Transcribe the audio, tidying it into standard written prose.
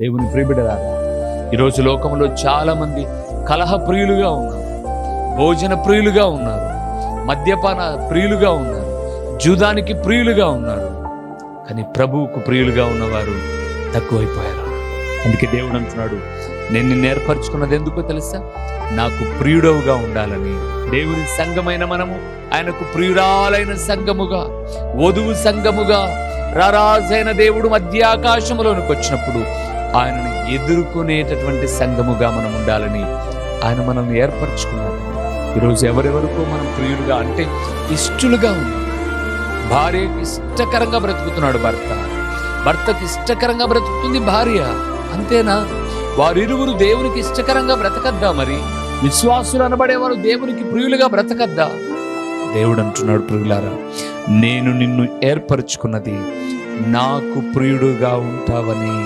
దేవుని ప్రియబిడ్డలారా, ఈరోజు లోకంలో చాలా మంది కలహ ప్రియులుగా ఉన్నారు, భోజన ప్రియులుగా ఉన్నారు, మద్యపాన ప్రియులుగా ఉన్నారు, జూదానికి ప్రియులుగా ఉన్నారు. కానీ ప్రభువుకు ప్రియులుగా ఉన్నవారు తక్కువైపోయారు. అందుకే దేవుడు అంటున్నాడు, నేను నిన్ను ఏర్పరచుకున్నది ఎందుకో తెలుసా? నాకు ప్రియుడవుగా ఉండాలని. దేవుని సంఘమైన మనము ఆయనకు ప్రియురాలైన సంఘముగా, వధువు సంఘముగా, రారాజైన దేవుడు మధ్య ఆకాశములోనికి వచ్చినప్పుడు ఆయనను ఎదుర్కొనేటటువంటి సంఘముగా మనం ఉండాలని ఆయన మనల్ని ఏర్పరచుకున్నాడు. ఈరోజు ఎవరెవరికో మనం ప్రియులుగా, అంటే ఇష్టలుగా ఉన్నాం. భార్యకి ఇష్టకరంగా బ్రతుకుతున్నాడు భర్త, భర్తకి ఇష్టకరంగా బ్రతుకుతుంది భార్య. అంతేనా? వారిరువురు దేవునికి ఇష్టకరంగా బ్రతకద్దా? మరి విశ్వాసులు అనబడేవారు దేవునికి ప్రియులుగా బ్రతకద్దా? దేవుడు అంటున్నాడు, ప్రియులారా, నేను నిన్ను ఏర్పరచుకున్నది నాకు ప్రియుడుగా ఉంటావని.